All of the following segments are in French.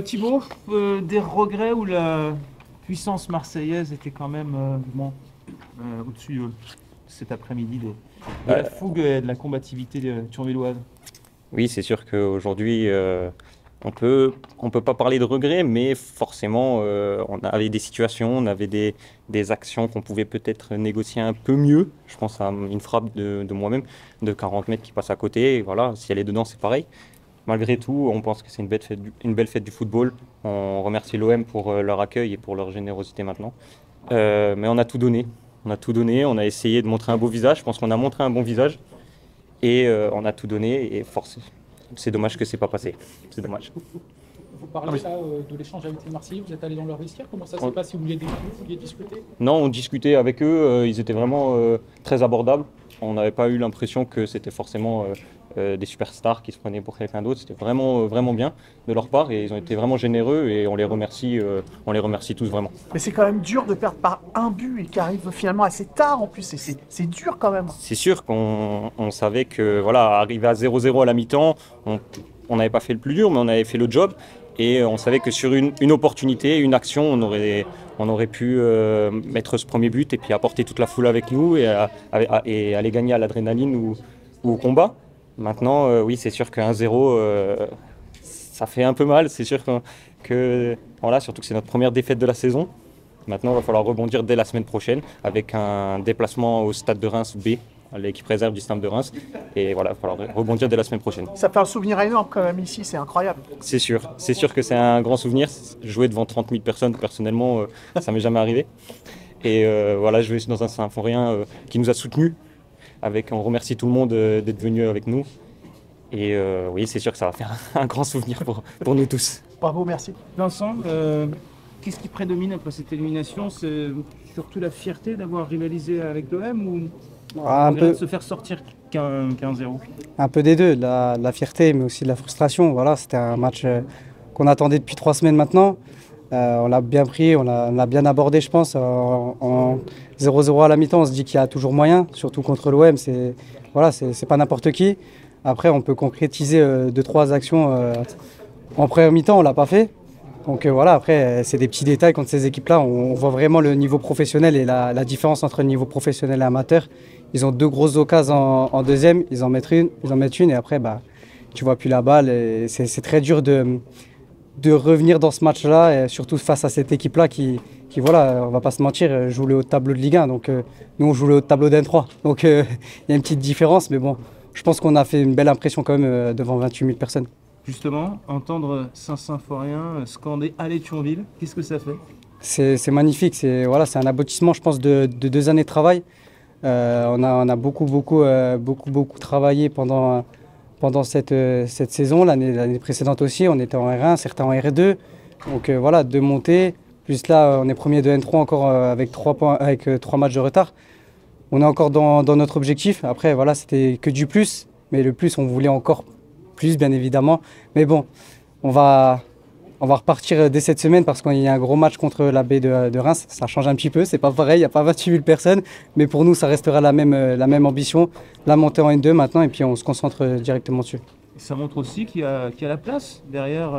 Thibaut, des regrets où la puissance marseillaise était quand même au-dessus cet après-midi de la Euh, fougue et de la combativité turvilloise. oui, c'est sûr qu'aujourd'hui, on peut pas parler de regrets, mais forcément, on avait des situations, on avait des actions qu'on pouvait peut-être négocier un peu mieux. Je pense à une frappe de moi-même de 40 mètres qui passe à côté. Et voilà, si elle est dedans, c'est pareil. Malgré tout, on pense que c'est une belle fête du football. On remercie l'OM pour leur accueil et pour leur générosité maintenant. Mais on a tout donné. On a tout donné, on a essayé de montrer un beau visage. Je pense qu'on a montré un bon visage. Et on a tout donné et force. C'est dommage que c'est pas passé. C'est dommage. Vous parlez là de l'échange avec les Marseillais, vous êtes allé dans leur vestiaire, comment ça s'est On- passé? Vous vouliez déjeuner, vous vouliez discuter? Non, on discutait avec eux, ils étaient vraiment très abordables. On n'avait pas eu l'impression que c'était forcément des superstars qui se prenaient pour quelqu'un d'autre. C'était vraiment, vraiment bien de leur part et ils ont été vraiment généreux et on les remercie tous vraiment. Mais c'est quand même dur de perdre par un but et qui arrive finalement assez tard en plus. C'est dur quand même. C'est sûr qu'on savait que voilà, arriver à 0-0 à la mi-temps, on n'avait pas fait le plus dur, mais on avait fait le job. Et on savait que sur une opportunité, une action, on aurait pu mettre ce premier but et puis apporter toute la foule avec nous et aller gagner à l'adrénaline ou au combat. Maintenant, oui, c'est sûr qu'un 0, ça fait un peu mal. C'est sûr voilà, surtout que c'est notre première défaite de la saison. Maintenant, il va falloir rebondir dès la semaine prochaine avec un déplacement au stade de Reims B, à l'équipe réserve du stade de Reims. Et voilà, il va falloir rebondir dès la semaine prochaine. Ça fait un souvenir énorme quand même ici, c'est incroyable. C'est sûr que c'est un grand souvenir. Jouer devant 30 000 personnes, personnellement, ça m'est jamais arrivé. Et voilà, jouer dans un Symphorien qui nous a soutenus. On remercie tout le monde d'être venu avec nous. Et oui, c'est sûr que ça va faire un grand souvenir pour nous tous. Bravo, merci. Vincent, qu'est-ce qui prédomine après cette élimination? C'est surtout la fierté d'avoir rivalisé avec l'OM ou Un le regret de peu, se faire sortir qu'un 0? un peu des deux, la fierté, mais aussi de la frustration. Voilà, c'était un match qu'on attendait depuis 3 semaines maintenant. On l'a bien pris, on l'a bien abordé, je pense. En 0-0 à la mi-temps, on se dit qu'il y a toujours moyen, surtout contre l'OM. Voilà, c'est pas n'importe qui. Après, on peut concrétiser 2-3 actions en première mi-temps, on l'a pas fait. Donc voilà, après, c'est des petits détails contre ces équipes-là. On voit vraiment le niveau professionnel et la différence entre le niveau professionnel et amateur. Ils ont deux grosses occasions en deuxième, ils en mettent une et après, bah, tu vois plus la balle. Et c'est très dur de revenir dans ce match-là, et surtout face à cette équipe-là qui, voilà, on va pas se mentir, joue le haut de tableau de Ligue 1. Donc nous, on joue le haut de tableau d'N3. Donc il y a une petite différence, mais bon, je pense qu'on a fait une belle impression quand même devant 28 000 personnes. Justement, entendre Saint-Symphorien scander Allez Thionville, qu'est-ce que ça fait? C'est magnifique, voilà, c'est un aboutissement, je pense, de 2 années de travail. On a beaucoup travaillé pendant cette saison. L'année précédente aussi, on était en R1, certains en R2. Donc voilà, 2 montées. Plus là, on est premier de N3 encore avec 3 points, avec 3 matchs de retard. On est encore dans notre objectif. Après, voilà, c'était que du plus. Mais le plus, on voulait encore plus, bien évidemment. Mais bon, on va repartir dès cette semaine parce qu'il y a un gros match contre la baie de Reims. Ça change un petit peu, c'est pas pareil, il n'y a pas 28 000 personnes. Mais pour nous, ça restera la même ambition. La montée en N2 maintenant et puis on se concentre directement dessus. Et ça montre aussi qu'il y a la place derrière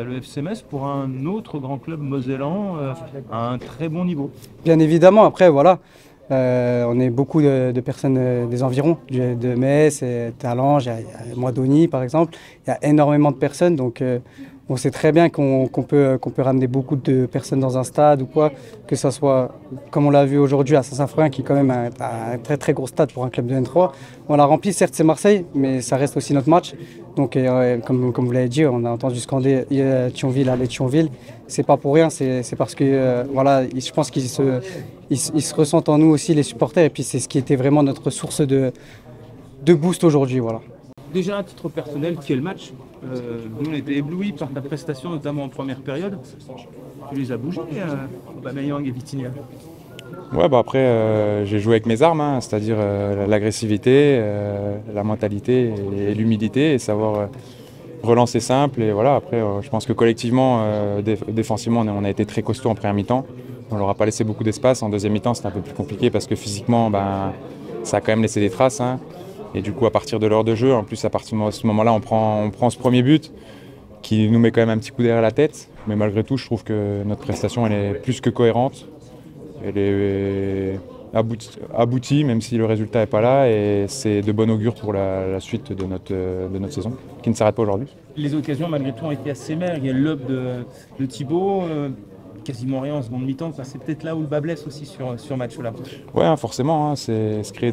le FC Metz pour un autre grand club mosellan à un très bon niveau. Bien évidemment, après, voilà. On est beaucoup de personnes des environs, de Metz, Talange, il y a Moidoni par exemple. Il y a énormément de personnes, donc on sait très bien qu'on peut ramener beaucoup de personnes dans un stade ou quoi, que ce soit, comme on l'a vu aujourd'hui à Saint-Symphorien, qui est quand même un très très gros stade pour un club de N3. On l'a rempli, certes c'est Marseille, mais ça reste aussi notre match. Donc comme vous l'avez dit, on a entendu scander Thionville, allez Thionville. C'est pas pour rien, c'est parce que voilà, je pense qu'ils se ressentent en nous aussi les supporters et puis c'est ce qui était vraiment notre source de boost aujourd'hui. Voilà. Déjà à titre personnel, quel match? Nous on était éblouis par ta prestation, notamment en première période. Tu les as bougés, Aubameyang et Vitinha. Ouais, bah après, j'ai joué avec mes armes, hein, c'est-à-dire l'agressivité, la mentalité et l'humilité, et savoir relancer simple. Et voilà, après, je pense que collectivement, défensivement, on a été très costaud en première mi-temps. On leur a pas laissé beaucoup d'espace. En deuxième mi-temps, c'était un peu plus compliqué parce que physiquement, ça a quand même laissé des traces. Hein. Et du coup, à partir de l'heure de jeu, en plus, à partir de ce moment-là, on prend ce premier but. qui nous met quand même un petit coup derrière la tête. Mais malgré tout, je trouve que notre prestation elle est plus que cohérente. Elle est aboutie, même si le résultat n'est pas là. Et c'est de bon augure pour la suite de notre saison, qui ne s'arrête pas aujourd'hui. Les occasions, malgré tout, ont été assez maigres. Il y a le lob de Thibaut, quasiment rien en seconde mi-temps. C'est peut-être là où le bas blesse aussi sur ce match-là. Ouais, hein, forcément. Hein, se créer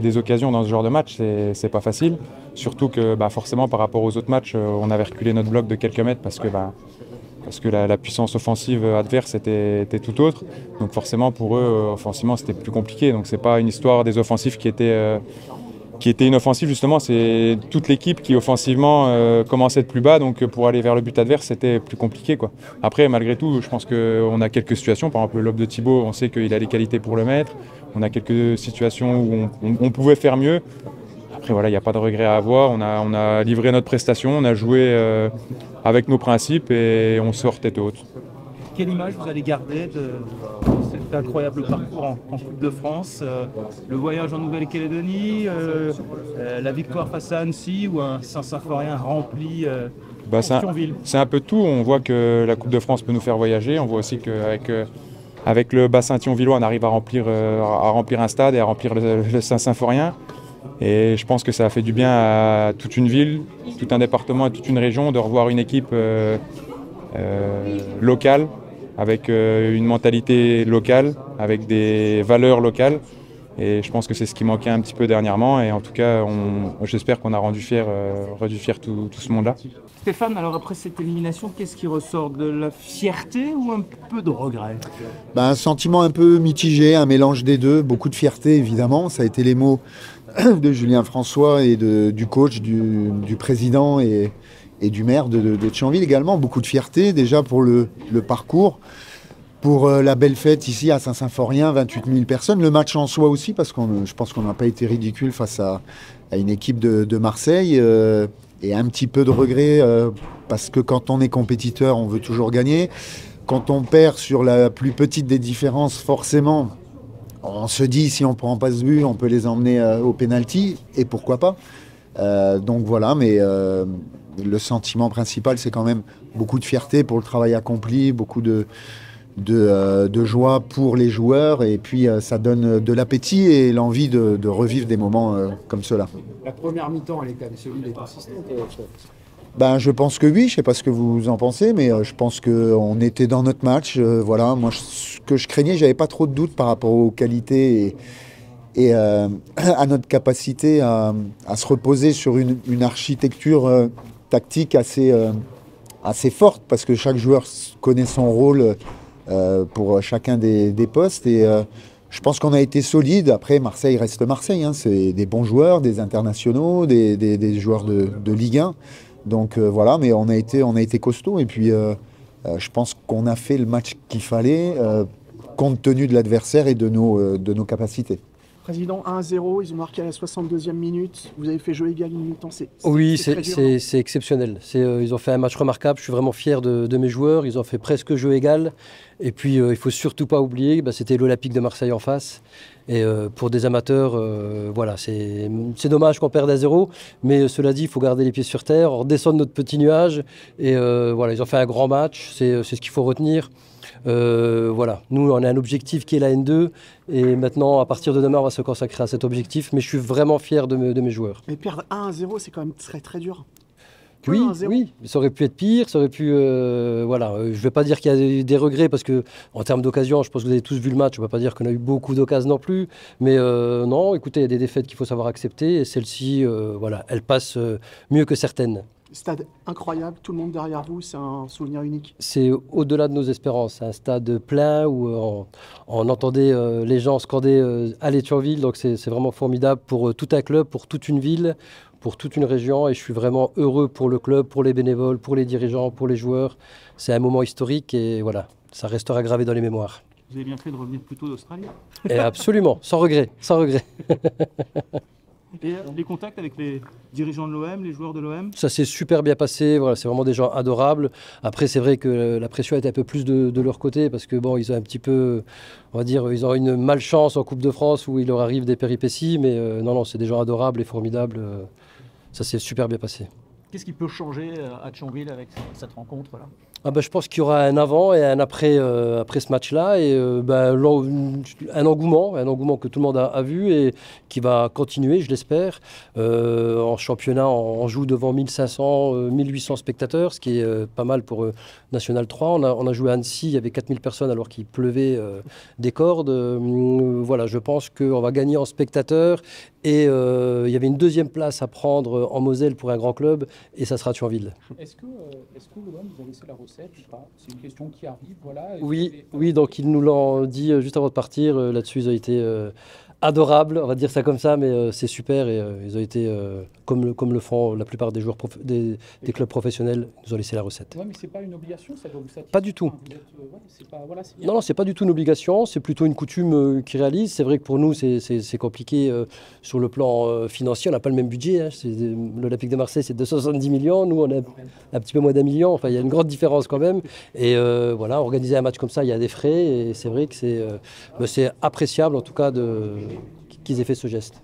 des occasions dans ce genre de match, c'est pas facile. Surtout que forcément, par rapport aux autres matchs, on avait reculé notre bloc de quelques mètres parce que la puissance offensive adverse était tout autre. Donc forcément, pour eux, offensivement, c'était plus compliqué. Donc c'est pas une histoire des offensifs qui était inoffensive, justement. C'est toute l'équipe qui, offensivement, commençait de plus bas. Donc pour aller vers le but adverse, c'était plus compliqué, quoi. Après, malgré tout, je pense qu'on a quelques situations. Par exemple, le lob de Thibaut, on sait qu'il a les qualités pour le mettre. On a quelques situations où on pouvait faire mieux. Après, voilà, il n'y a pas de regret à avoir. On a livré notre prestation, on a joué avec nos principes et on sort tête haute. Quelle image vous allez garder de cet incroyable parcours en Coupe de France, le voyage en Nouvelle-Calédonie, la victoire face à Annecy ou un Saint-Symphorien rempli pour Thionville? C'est un peu tout. On voit que la Coupe de France peut nous faire voyager. On voit aussi qu'avec le bassin thionvillois, on arrive à remplir un stade et à remplir le Saint-Symphorien. Et je pense que ça a fait du bien à toute une ville, tout un département et toute une région de revoir une équipe locale, avec une mentalité locale, avec des valeurs locales. Et je pense que c'est ce qui manquait un petit peu dernièrement. Et en tout cas, j'espère qu'on a rendu fier tout ce monde-là. Stéphane, alors après cette élimination, qu'est-ce qui ressort? De la fierté ou un peu de regret? Un sentiment un peu mitigé, un mélange des deux. Beaucoup de fierté, évidemment. Ça a été les mots de Julien François et du coach, du président et du maire de Thionville également. Beaucoup de fierté déjà pour le parcours, pour la belle fête ici à Saint-Symphorien, 28 000 personnes. Le match en soi aussi, parce que je pense qu'on n'a pas été ridicule face à une équipe de Marseille. Et un petit peu de regret, parce que quand on est compétiteur, on veut toujours gagner. Quand on perd sur la plus petite des différences, forcément, on se dit, si on ne prend pas ce but, on peut les emmener au pénalty, et pourquoi pas. Donc voilà, mais le sentiment principal, c'est quand même beaucoup de fierté pour le travail accompli, beaucoup de joie pour les joueurs, et puis ça donne de l'appétit et l'envie de revivre des moments comme cela. La première mi-temps, elle est quand même solide et consistante. Je pense que oui, je ne sais pas ce que vous en pensez, mais je pense qu'on était dans notre match. Voilà, moi, ce que je craignais, j'avais pas trop de doutes par rapport aux qualités et à notre capacité à se reposer sur une architecture tactique assez forte, parce que chaque joueur connaît son rôle pour chacun des postes. Et je pense qu'on a été solide. Après, Marseille reste Marseille, hein. C'est des bons joueurs, des internationaux, des joueurs de Ligue 1. Donc voilà, mais on a été costaud. Et puis je pense qu'on a fait le match qu'il fallait, compte tenu de l'adversaire et de nos capacités. Président, 1-0, ils ont marqué à la 62e minute. Vous avez fait jeu égal une mi-temps. Oui, c'est exceptionnel. Ils ont fait un match remarquable. Je suis vraiment fier de mes joueurs. Ils ont fait presque jeu égal. Et puis, il ne faut surtout pas oublier, c'était l'Olympique de Marseille en face. Et pour des amateurs, voilà, c'est dommage qu'on perde à 0. Mais cela dit, il faut garder les pieds sur terre, redescendre notre petit nuage. Et voilà, ils ont fait un grand match. C'est ce qu'il faut retenir. Voilà, nous on a un objectif qui est la N2 et maintenant à partir de demain on va se consacrer à cet objectif, mais je suis vraiment fier de mes joueurs. Mais perdre 1-0 c'est quand même très dur. Oui, ça aurait pu être pire, ça aurait pu... voilà, je ne vais pas dire qu'il y a des regrets parce que en termes d'occasion, je pense que vous avez tous vu le match, je ne vais pas dire qu'on a eu beaucoup d'occasions non plus, mais non, écoutez, il y a des défaites qu'il faut savoir accepter et celle-ci, voilà, elle passe mieux que certaines. Stade incroyable, tout le monde derrière vous, c'est un souvenir unique. C'est au-delà de nos espérances, un stade plein où on entendait les gens scander « Allez Thionville », donc c'est vraiment formidable pour tout un club, pour toute une ville, pour toute une région, et je suis vraiment heureux pour le club, pour les bénévoles, pour les dirigeants, pour les joueurs. C'est un moment historique et voilà, ça restera gravé dans les mémoires. Vous avez bien fait de revenir plus tôt d'Australie. Et absolument, sans regret, sans regret. Et les contacts avec les dirigeants de l'OM, les joueurs de l'OM? Ça s'est super bien passé, voilà, c'est vraiment des gens adorables. Après, c'est vrai que la pression était un peu plus de leur côté parce que bon, ils ont un petit peu, on va dire, ils ont une malchance en Coupe de France où il leur arrive des péripéties, mais non, c'est des gens adorables et formidables. Ça s'est super bien passé. Qu'est-ce qui peut changer à Thionville avec cette rencontre-là? Je pense qu'il y aura un avant et un après, après ce match-là. Et un engouement que tout le monde a vu et qui va continuer, je l'espère. En championnat, on joue devant 1500, 1800 spectateurs, ce qui est pas mal pour National 3. On a joué à Annecy, il y avait 4000 personnes alors qu'il pleuvait des cordes. Voilà, je pense qu'on va gagner en spectateurs. Et il y avait une deuxième place à prendre en Moselle pour un grand club, et ça sera Thionville. Est-ce que l'OM vous a laissé la recette ou pas? C'est une question qui arrive, voilà. Oui, donc ils nous l'ont dit juste avant de partir. Là-dessus, ils ont été adorables, on va dire ça comme ça, mais c'est super. Et ils ont été, comme le font la plupart des joueurs des clubs professionnels, ils nous ont laissé la recette. Oui, mais ce n'est pas une obligation, ça doit vous satisfaire. Pas du tout. C'est Non, c'est pas du tout une obligation, c'est plutôt une coutume qu'ils réalisent. C'est vrai que pour nous, c'est compliqué sur le plan financier. On n'a pas le même budget. Hein. L'Olympique de Marseille, c'est 270 millions. Nous, on a un petit peu moins d'1 million. Enfin, il y a une grande différence quand même. Et voilà, organiser un match comme ça, il y a des frais. Et c'est vrai que c'est appréciable, en tout cas, qu'ils aient fait ce geste.